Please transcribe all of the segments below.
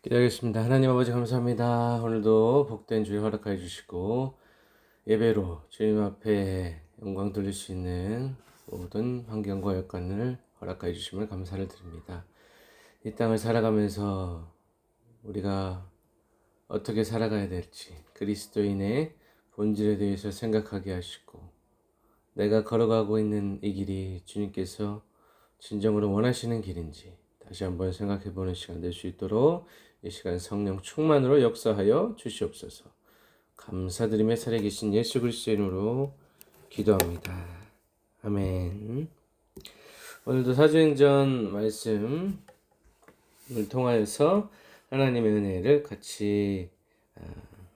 기도하겠습니다. 하나님 아버지 감사합니다. 오늘도 복된 주일 허락하여 주시고 예배로 주님 앞에 영광 돌릴 수 있는 모든 환경과 여건을 허락하여 주시면 감사를 드립니다. 이 땅을 살아가면서 우리가 어떻게 살아가야 될지 그리스도인의 본질에 대해서 생각하게 하시고 내가 걸어가고 있는 이 길이 주님께서 진정으로 원하시는 길인지 다시 한번 생각해보는 시간 될 수 있도록 이 시간 성령 충만으로 역사하여 주시옵소서. 감사드리며 살아계신 예수 그리스도의 이름으로 기도합니다. 아멘. 오늘도 사도행전 말씀을 통하여서 하나님의 은혜를 같이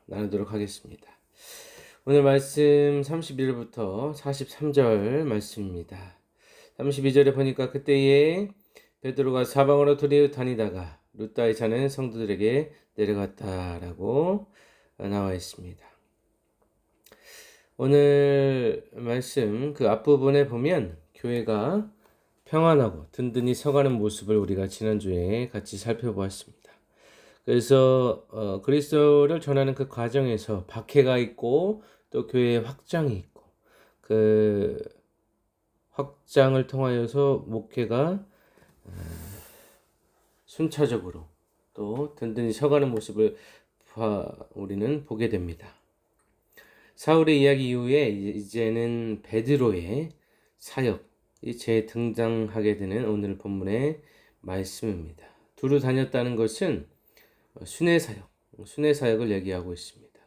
나누도록 하겠습니다. 오늘 말씀 31절부터 43절 말씀입니다. 32절에 보니까 그때에 베드로가 사방으로 다니다가 루다에 사는 성도들에게 내려갔다라고 나와 있습니다. 오늘 말씀 그 앞부분에 보면 교회가 평안하고 든든히 서가는 모습을 우리가 지난주에 같이 살펴보았습니다. 그래서 그리스도를 전하는 그 과정에서 박해가 있고 또 교회의 확장이 있고 그 확장을 통하여서 목회가 순차적으로 또 든든히 서가는 모습을 우리는 보게 됩니다. 사울의 이야기 이후에 이제는 베드로의 사역이 재등장하게 되는 오늘 본문의 말씀입니다. 두루 다녔다는 것은 순회 사역을 얘기하고 있습니다.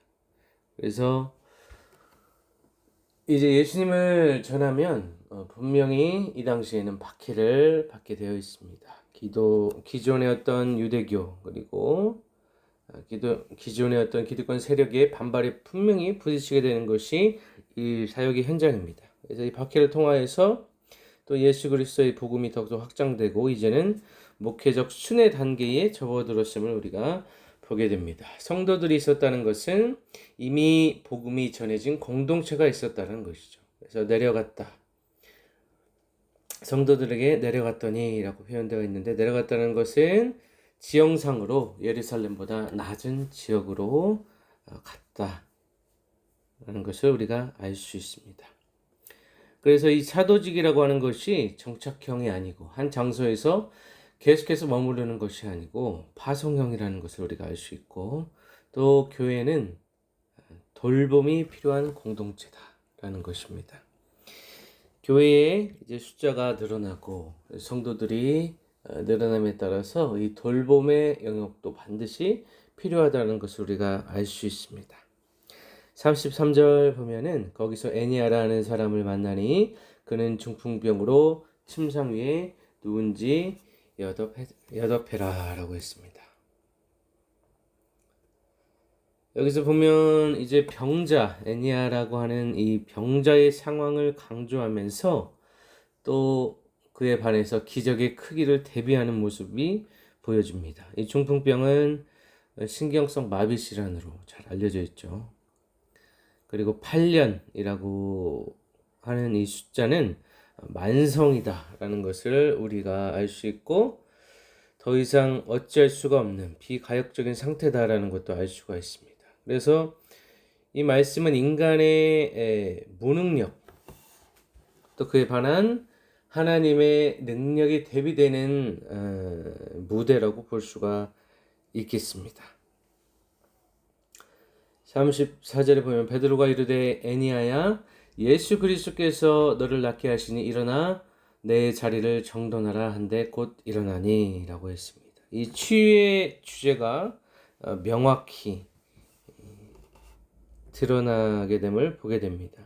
그래서 이제 예수님을 전하면 분명히 이 당시에는 박해를 받게 되어 있습니다. 기존의 어떤 유대교 그리고 기존의 어떤 기득권 세력의 반발에 분명히 부딪히게 되는 것이 이 사역의 현장입니다. 그래서 이 박해를 통하여서 또 예수 그리스도의 복음이 더욱더 확장되고 이제는 목회적 순회 단계에 접어들었음을 우리가 보게 됩니다. 성도들이 있었다는 것은 이미 복음이 전해진 공동체가 있었다는 것이죠. 그래서 내려갔다. 성도들에게 내려갔더니 라고 표현되어 있는데 내려갔다는 것은 지형상으로 예루살렘보다 낮은 지역으로 갔다라는 것을 우리가 알 수 있습니다. 그래서 이 사도직이라고 하는 것이 정착형이 아니고 한 장소에서 계속해서 머무르는 것이 아니고 파송형이라는 것을 우리가 알 수 있고 또 교회는 돌봄이 필요한 공동체다라는 것입니다. 교회에 이제 숫자가 늘어나고 성도들이 늘어남에 따라서 이 돌봄의 영역도 반드시 필요하다는 것을 우리가 알 수 있습니다. 33절 보면은 거기서 애니아라는 사람을 만나니 그는 중풍병으로 침상 위에 누운 지 여덟 해라라고 했습니다. 여기서 보면 이제 병자 애니아라고 하는 이 병자의 상황을 강조하면서 또 그에 반해서 기적의 크기를 대비하는 모습이 보여집니다. 이 중풍병은 신경성 마비 질환으로 잘 알려져 있죠. 그리고 8년이라고 하는 이 숫자는 만성이다라는 것을 우리가 알 수 있고 더 이상 어찌할 수가 없는 비가역적인 상태다라는 것도 알 수가 있습니다. 그래서 이 말씀은 인간의 무능력 또 그에 반한 하나님의 능력이 대비되는 무대라고 볼 수가 있겠습니다. 34절에 보면 베드로가 이르되 애니아야 예수 그리스도께서 너를 낫게 하시니 일어나 내 자리를 정돈하라 한데 곧 일어나니 라고 했습니다. 이 치유의 주제가 명확히 드러나게 됨을 보게 됩니다.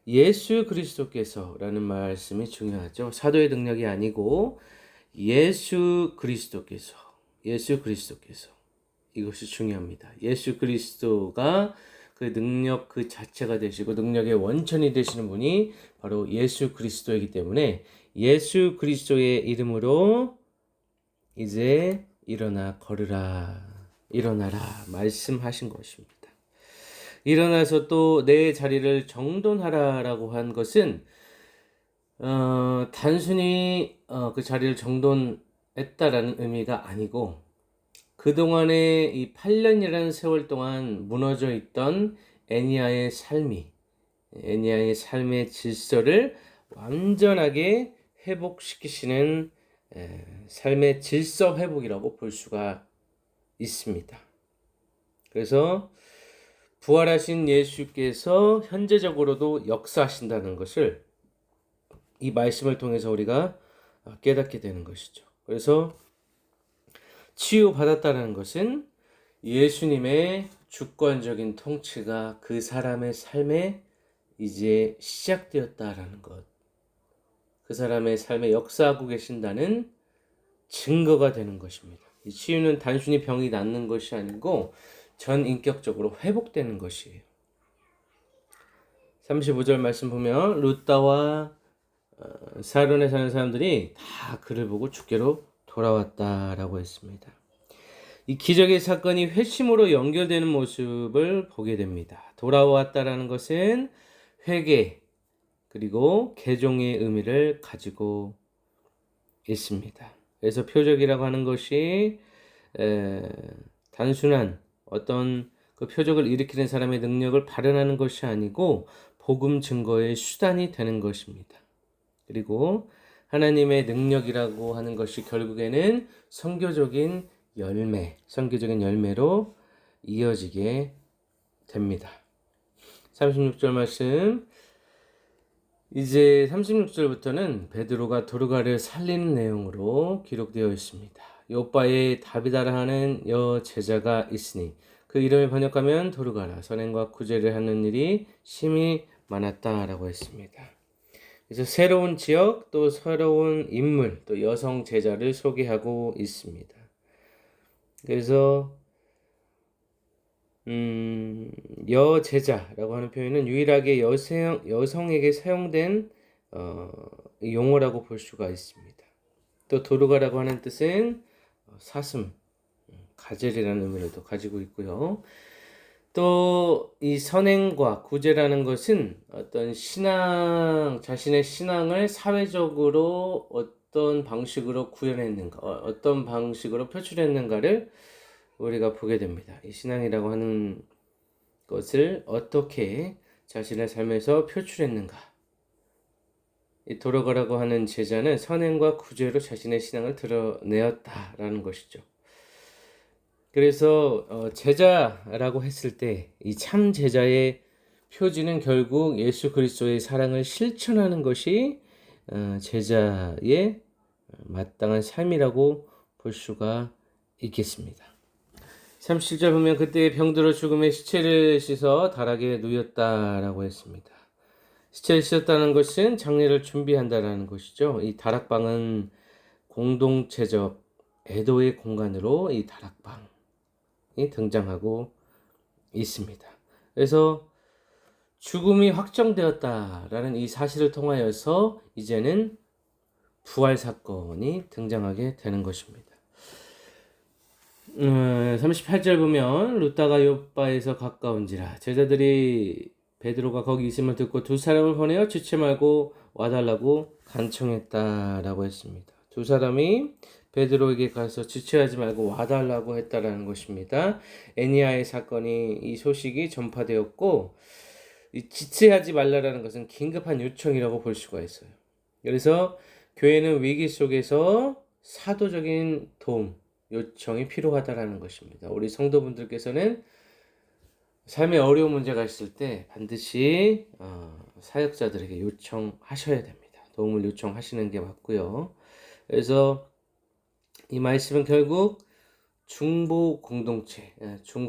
예수 그리스도께서라는 말씀이 중요하죠. 사도의 능력이 아니고 예수 그리스도께서 이것이 중요합니다. 예수 그리스도가 그 능력 그 자체가 되시고 능력의 원천이 되시는 분이 바로 예수 그리스도이기 때문에 예수 그리스도의 이름으로 이제 일어나 걸으라 일어나라 말씀하신 것입니다. 일어나서 또 내 자리를 정돈하라라고 한 것은 단순히 그 자리를 정돈했다라는 의미가 아니고 그동안의 이 8년이라는 세월 동안 무너져 있던 애니야의 삶의 질서를 완전하게 회복시키시는 삶의 질서 회복이라고 볼 수가 있습니다. 그래서 부활하신 예수께서 현재적으로도 역사하신다는 것을 이 말씀을 통해서 우리가 깨닫게 되는 것이죠. 그래서 치유받았다는 것은 예수님의 주권적인 통치가 그 사람의 삶에 이제 시작되었다라는 것, 그 사람의 삶에 역사하고 계신다는 증거가 되는 것입니다. 이 치유는 단순히 병이 낫는 것이 아니고 전인격적으로 회복되는 것이에요. 35절 말씀 보면 룻다와 사론에 사는 사람들이 다 그를 보고 주께로 돌아왔다라고 했습니다. 이 기적의 사건이 회심으로 연결되는 모습을 보게 됩니다. 돌아왔다라는 것은 회개 그리고 개종의 의미를 가지고 있습니다. 그래서 표적이라고 하는 것이 단순한 어떤 그 표적을 일으키는 사람의 능력을 발현하는 것이 아니고 복음 증거의 수단이 되는 것입니다. 그리고 하나님의 능력이라고 하는 것이 결국에는 선교적인 열매로 이어지게 됩니다. 36절 말씀, 이제 36절부터는 베드로가 도르가를 살리는 내용으로 기록되어 있습니다. 요바에 다비다라 하는 여제자가 있으니 그 이름을 번역하면 도르가라, 선행과 구제를 하는 일이 심히 많았다라고 했습니다. 그래서 새로운 지역, 또 새로운 인물, 또 여성 제자를 소개하고 있습니다. 그래서 여제자라고 하는 표현은 유일하게 여성에게 사용된 용어라고 볼 수가 있습니다. 또 도르가라고 하는 뜻은 사슴, 가젤이라는 의미를 가지고 있고요. 또 이 선행과 구제라는 것은 어떤 자신의 신앙을 사회적으로 어떤 방식으로 구현했는가, 어떤 방식으로 표출했는가를 우리가 보게 됩니다. 이 신앙이라고 하는 것을 어떻게 자신의 삶에서 표출했는가. 이 도르가라고 하는 제자는 선행과 구제로 자신의 신앙을 드러내었다라는 것이죠. 그래서 제자라고 했을 때 이 참 제자의 표지는 결국 예수 그리스도의 사랑을 실천하는 것이 제자의 마땅한 삶이라고 볼 수가 있겠습니다. 37절 보면 그때 병들어 죽음의 시체를 씻어 다락에 누였다라고 했습니다. 시체를 씻었다는 것은 장례를 준비한다라는 것이죠. 이 다락방은 공동체적 애도의 공간으로 이 다락방이 등장하고 있습니다. 그래서 죽음이 확정되었다라는 이 사실을 통하여서 이제는 부활 사건이 등장하게 되는 것입니다. 38절 보면 룻다가 요바에서 가까운지라 제자들이 베드로가 거기 있음을 듣고 두 사람을 보내어 지체 말고 와달라고 간청했다라고 했습니다. 두 사람이 베드로에게 가서 지체하지 말고 와달라고 했다라는 것입니다. 애니야의 사건이 이 소식이 전파되었고 이 지체하지 말라라는 것은 긴급한 요청이라고 볼 수가 있어요. 그래서 교회는 위기 속에서 사도적인 도움, 요청이 필요하다라는 것입니다. 우리 성도분들께서는 삶에 어려운 문제가 있을 때 반드시 사역자들에게 요청하셔야 됩니다. 도움을 요청하시는 게 맞고요. 그래서 이 말씀은 결국 중보 공동체,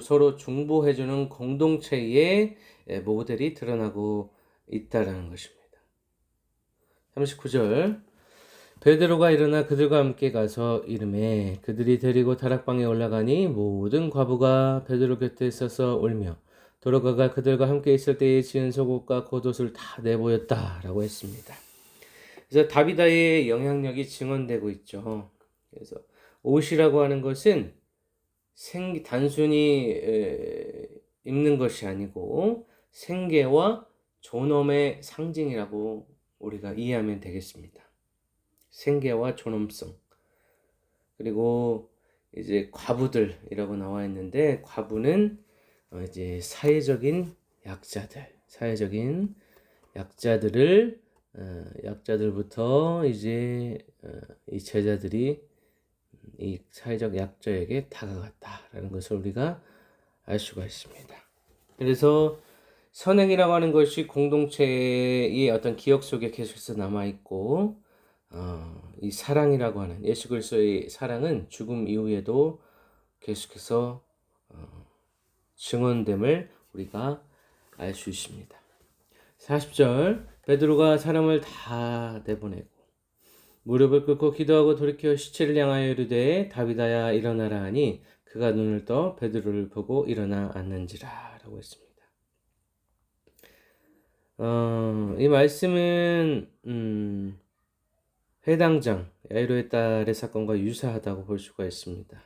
서로 중보해주는 공동체의 모델이 드러나고 있다라는 것입니다. 39절 베드로가 일어나 그들과 함께 가서 이르매 그들이 데리고 다락방에 올라가니 모든 과부가 베드로 곁에 서서 울며 도르가가 그들과 함께 있을 때에 지은 속옷과 겉옷을 다 내보였다라고 했습니다. 그래서 다비다의 영향력이 증언되고 있죠. 그래서 옷이라고 하는 것은 단순히 입는 것이 아니고 생계와 존엄의 상징이라고 우리가 이해하면 되겠습니다. 생계와 존엄성, 그리고 이제 과부들이라고 나와 있는데, 과부는 이제 사회적인 약자들을 약자들부터 이제 이 제자들이 이 사회적 약자에게 다가갔다라는 것을 우리가 알 수가 있습니다. 그래서 선행이라고 하는 것이 공동체의 어떤 기억 속에 계속해서 남아 있고, 이 사랑이라고 하는 예수 그리스도의 사랑은 죽음 이후에도 계속해서 증언됨을 우리가 알 수 있습니다. 40절, 베드로가 사람을 다 내보내고 무릎을 꿇고 기도하고 돌이켜 시체를 향하여 이르되 다윗아야 일어나라 하니 그가 눈을 떠 베드로를 보고 일어나 앉는지라 라고 했습니다. 이 말씀은 회당장 야이로의 딸의 사건과 유사하다고 볼 수가 있습니다.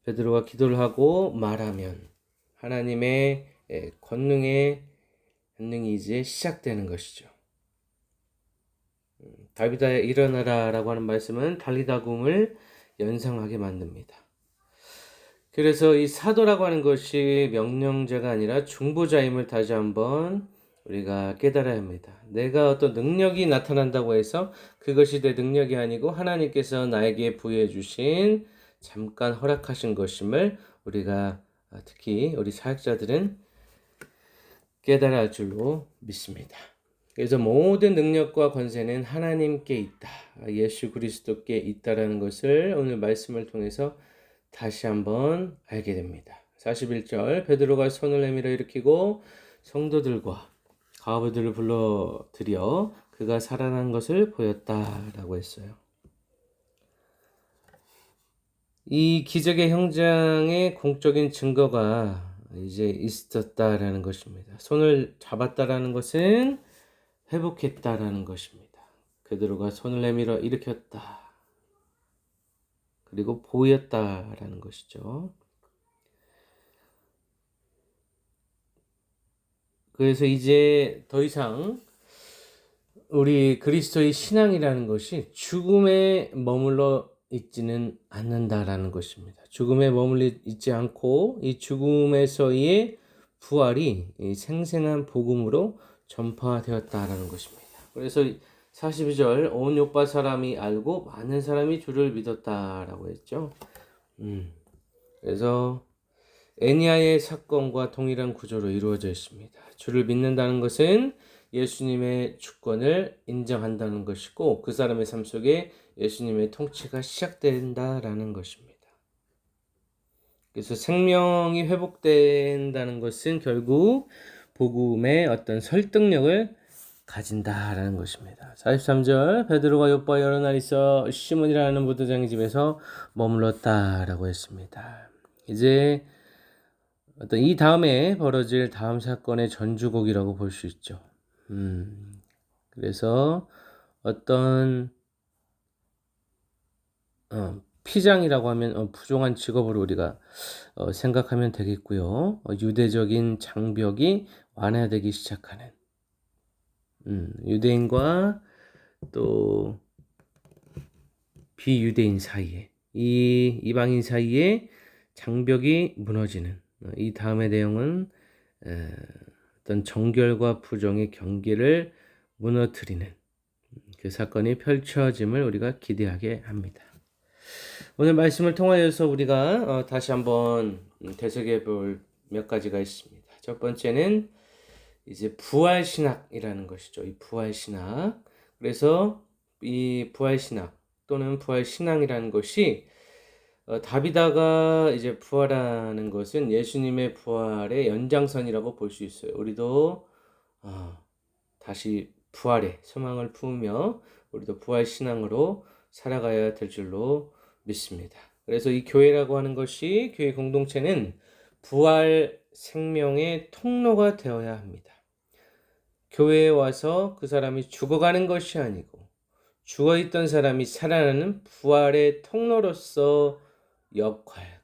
베드로가 기도를 하고 말하면 하나님의 권능이 이제 시작되는 것이죠. 다윗아 일어나라 라고 하는 말씀은 달리다굼을 연상하게 만듭니다. 그래서 이 사도라고 하는 것이 명령자가 아니라 중보자임을 다시 한번 우리가 깨달아야 합니다. 내가 어떤 능력이 나타난다고 해서 그것이 내 능력이 아니고 하나님께서 나에게 부여해 주신 잠깐 허락하신 것임을 우리가 특히 우리 사역자들은 깨달아야 할 줄로 믿습니다. 그래서 모든 능력과 권세는 하나님께 있다. 예수 그리스도께 있다라는 것을 오늘 말씀을 통해서 다시 한번 알게 됩니다. 41절 베드로가 손을 내밀어 일으키고 성도들과 과부들을 불러들여 그가 살아난 것을 보였다라고 했어요. 이 기적의 현장의 공적인 증거가 이제 있었다라는 것입니다. 손을 잡았다라는 것은 회복했다라는 것입니다. 베드로가 손을 내밀어 일으켰다. 그리고 보였다라는 것이죠. 그래서 이제 더 이상 우리 그리스도의 신앙이라는 것이 죽음에 머물러 있지는 않는다라는 것입니다. 죽음에 머물러 있지 않고 이 죽음에서의 부활이 이 생생한 복음으로 전파되었다라는 것입니다. 그래서 42절 온 요파 사람이 알고 많은 사람이 주를 믿었다라고 했죠. 그래서 애니아의 사건과 동일한 구조로 이루어져 있습니다. 주를 믿는다는 것은 예수님의 주권을 인정한다는 것이고 그 사람의 삶 속에 예수님의 통치가 시작된다라는 것입니다. 그래서 생명이 회복된다는 것은 결국 복음의 어떤 설득력을 가진다라는 것입니다. 43절 베드로가 요파 여러 날 있어 시몬이라는 무도장의 집에서 머물렀다라고 했습니다. 이제 어떤 이 다음에 벌어질 다음 사건의 전주곡이라고 볼 수 있죠. 그래서 어떤 피장이라고 하면 부정한 직업으로 우리가 생각하면 되겠고요. 유대적인 장벽이 완화되기 시작하는 유대인과 또 비유대인 사이에 이 이방인 사이에 장벽이 무너지는 이 다음의 내용은 어떤 정결과 부정의 경계를 무너뜨리는 그 사건이 펼쳐짐을 우리가 기대하게 합니다. 오늘 말씀을 통하여서 우리가 다시 한번 되새겨 볼 몇 가지가 있습니다. 첫 번째는 이제 부활신학이라는 것이죠. 이 부활신학. 그래서 이 부활신학 또는 부활신앙이라는 것이 다비다가 이제 부활하는 것은 예수님의 부활의 연장선이라고 볼 수 있어요. 우리도 다시 부활의 소망을 품으며 우리도 부활신앙으로 살아가야 될 줄로 믿습니다. 그래서 이 교회라고 하는 것이 교회 공동체는 부활 생명의 통로가 되어야 합니다. 교회에 와서 그 사람이 죽어가는 것이 아니고 죽어있던 사람이 살아나는 부활의 통로로서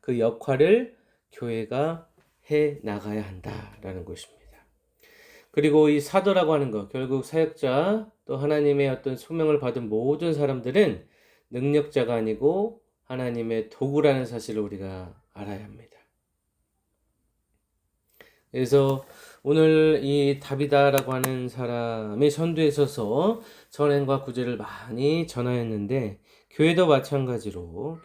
그 역할을 교회가 해 나가야 한다라는 것입니다. 그리고 이 사도라고 하는 것, 결국 사역자 또 하나님의 어떤 소명을 받은 모든 사람들은 능력자가 아니고 하나님의 도구라는 사실을 우리가 알아야 합니다. 그래서 오늘 이 다비다라고 하는 사람이 선두에 서서 선행과 구제를 많이 전하였는데 교회도 마찬가지로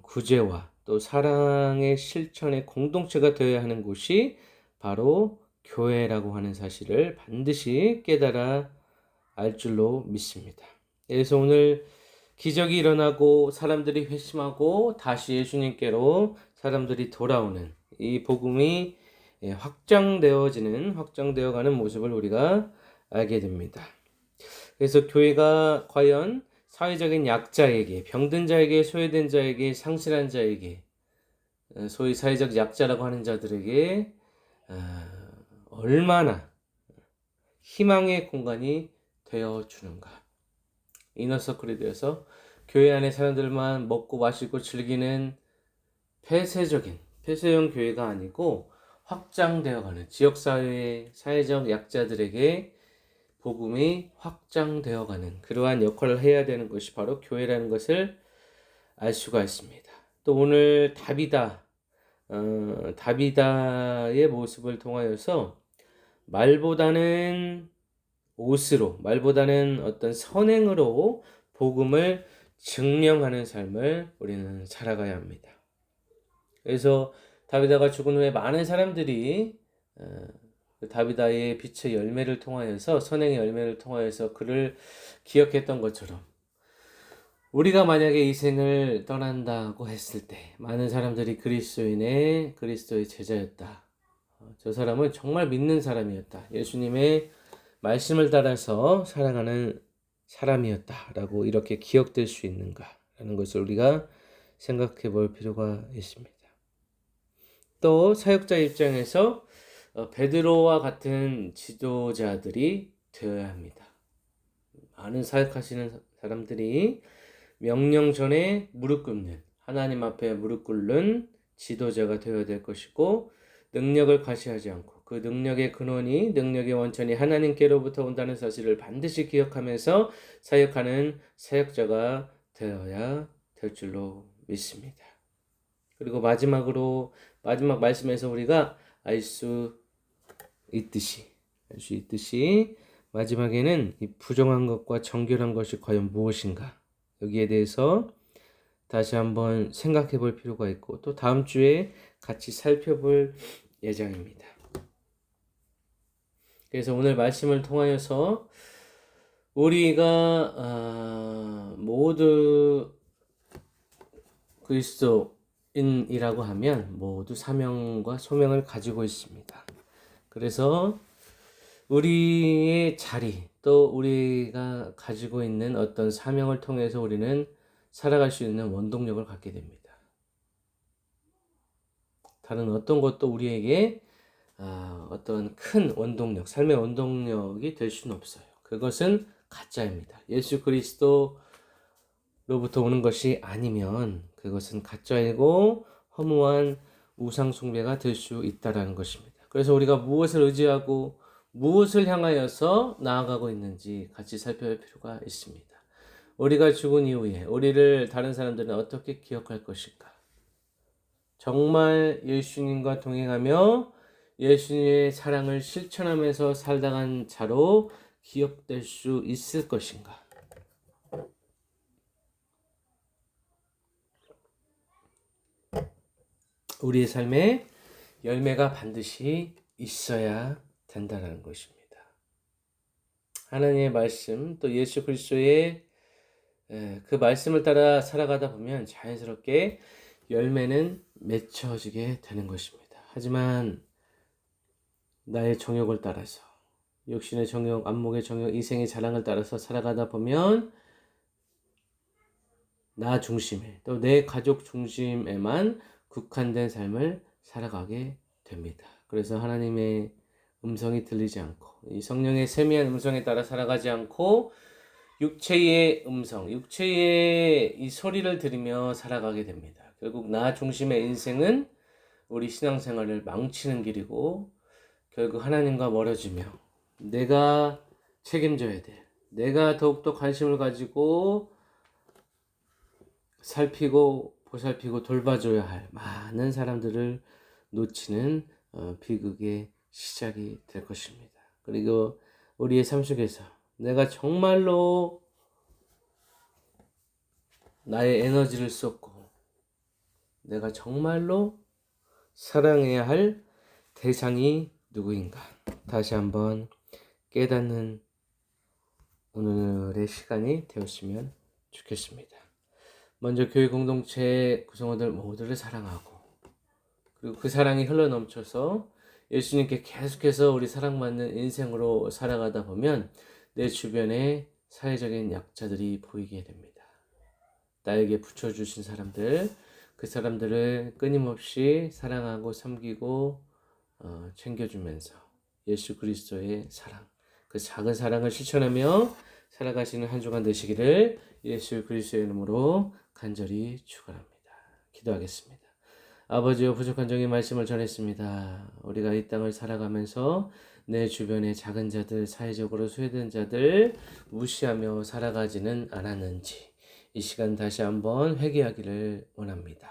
구제와 또 사랑의 실천의 공동체가 되어야 하는 곳이 바로 교회라고 하는 사실을 반드시 깨달아 알 줄로 믿습니다. 그래서 오늘 기적이 일어나고 사람들이 회심하고 다시 예수님께로 사람들이 돌아오는 이 복음이 확장되어가는 모습을 우리가 알게 됩니다. 그래서 교회가 과연 사회적인 약자에게, 병든 자에게, 소외된 자에게, 상실한 자에게, 소위 사회적 약자라고 하는 자들에게 얼마나 희망의 공간이 되어주는가. 이너서클이 되어서 교회 안에 사람들만 먹고 마시고 즐기는 폐쇄형 교회가 아니고 확장되어가는 지역사회의 사회적 약자들에게 복음이 확장되어가는 그러한 역할을 해야 되는 것이 바로 교회라는 것을 알 수가 있습니다. 또 오늘 다비다의 모습을 통하여서 말보다는 어떤 선행으로 복음을 증명하는 삶을 우리는 살아가야 합니다. 그래서 다비다가 죽은 후에 많은 사람들이 다비다의 빛의 열매를 통하여서 선행의 열매를 통하여서 그를 기억했던 것처럼 우리가 만약에 이 생을 떠난다고 했을 때 많은 사람들이 그리스도의 제자였다. 저 사람은 정말 믿는 사람이었다. 예수님의 말씀을 따라서 살아가는 사람이었다라고 이렇게 기억될 수 있는가라는 것을 우리가 생각해 볼 필요가 있습니다. 또 사역자 입장에서 베드로와 같은 지도자들이 되어야 합니다. 많은 사역하시는 사람들이 명령 전에 하나님 앞에 무릎 꿇는 지도자가 되어야 될 것이고 능력을 과시하지 않고 그 능력의 근원이 능력의 원천이 하나님께로부터 온다는 사실을 반드시 기억하면서 사역하는 사역자가 되어야 될 줄로 믿습니다. 그리고 마지막 말씀에서 우리가 알 수 있듯이 마지막에는 이 부정한 것과 정결한 것이 과연 무엇인가 여기에 대해서 다시 한번 생각해 볼 필요가 있고 또 다음 주에 같이 살펴볼 예정입니다. 그래서 오늘 말씀을 통하여서 우리가 모두 그리스도인이라고 하면 모두 사명과 소명을 가지고 있습니다. 그래서 우리의 자리 또 우리가 가지고 있는 어떤 사명을 통해서 우리는 살아갈 수 있는 원동력을 갖게 됩니다. 다른 어떤 것도 우리에게 어떤 큰 원동력, 삶의 원동력이 될 수는 없어요. 그것은 가짜입니다. 예수 그리스도로부터 오는 것이 아니면 그것은 가짜이고 허무한 우상 숭배가 될 수 있다라는 것입니다. 그래서 우리가 무엇을 의지하고 무엇을 향하여서 나아가고 있는지 같이 살펴볼 필요가 있습니다. 우리가 죽은 이후에 우리를 다른 사람들은 어떻게 기억할 것인가? 정말 예수님과 동행하며 예수님의 사랑을 실천하면서 살다간 자로 기억될 수 있을 것인가? 우리의 삶에 열매가 반드시 있어야 된다는 것입니다. 하나님의 말씀 또 예수 그리스도의 그 말씀을 따라 살아가다 보면 자연스럽게 열매는 맺혀지게 되는 것입니다. 하지만 나의 정욕을 따라서 육신의 정욕, 안목의 정욕, 이생의 자랑을 따라서 살아가다 보면 나 중심에 또 내 가족 중심에만 국한된 삶을 살아가게 됩니다. 그래서 하나님의 음성이 들리지 않고 이 성령의 세미한 음성에 따라 살아가지 않고 육체의 음성, 육체의 이 소리를 들으며 살아가게 됩니다. 결국 나 중심의 인생은 우리 신앙생활을 망치는 길이고 결국 하나님과 멀어지며 내가 책임져야 될, 내가 더욱더 관심을 가지고 살피고 보살피고 돌봐줘야 할 많은 사람들을 놓치는 비극의 시작이 될 것입니다. 그리고 우리의 삶 속에서 내가 정말로 나의 에너지를 쏟고 내가 정말로 사랑해야 할 대상이 누구인가 다시 한번 깨닫는 오늘의 시간이 되었으면 좋겠습니다. 먼저 교회 공동체 구성원들 모두를 사랑하고 그리고 그 사랑이 흘러넘쳐서 예수님께 계속해서 우리 사랑받는 인생으로 살아가다 보면 내 주변에 사회적인 약자들이 보이게 됩니다. 나에게 붙여주신 사람들, 그 사람들을 끊임없이 사랑하고 섬기고 챙겨주면서 예수 그리스도의 사랑, 그 작은 사랑을 실천하며 살아가시는 한 주간 되시기를 예수 그리스도의 이름으로 간절히 축원합니다. 기도하겠습니다. 아버지여, 부족한 종의 말씀을 전했습니다. 우리가 이 땅을 살아가면서 내 주변의 작은 자들, 사회적으로 소외된 자들 무시하며 살아가지는 않았는지 이 시간 다시 한번 회개하기를 원합니다.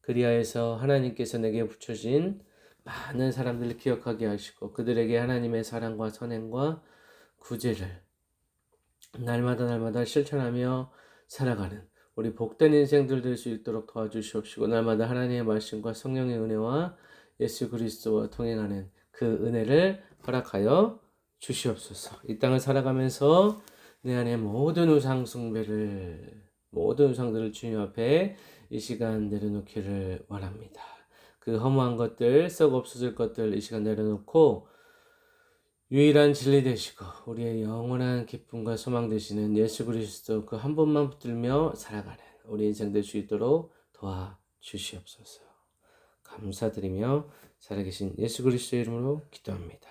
그리하여서 하나님께서 내게 붙여진 많은 사람들을 기억하게 하시고 그들에게 하나님의 사랑과 선행과 구제를 날마다 실천하며 살아가는 우리 복된 인생들 될 수 있도록 도와주시옵시고 날마다 하나님의 말씀과 성령의 은혜와 예수 그리스도와 동행하는 그 은혜를 허락하여 주시옵소서. 이 땅을 살아가면서 내 안에 모든 우상 숭배를 모든 우상들을 주님 앞에 이 시간 내려놓기를 원합니다. 그 허무한 것들, 썩 없어질 것들 이 시간 내려놓고 유일한 진리 되시고 우리의 영원한 기쁨과 소망 되시는 예수 그리스도 그 한 분만 붙들며 살아가는 우리 인생 될 수 있도록 도와주시옵소서. 감사드리며 살아계신 예수 그리스도의 이름으로 기도합니다.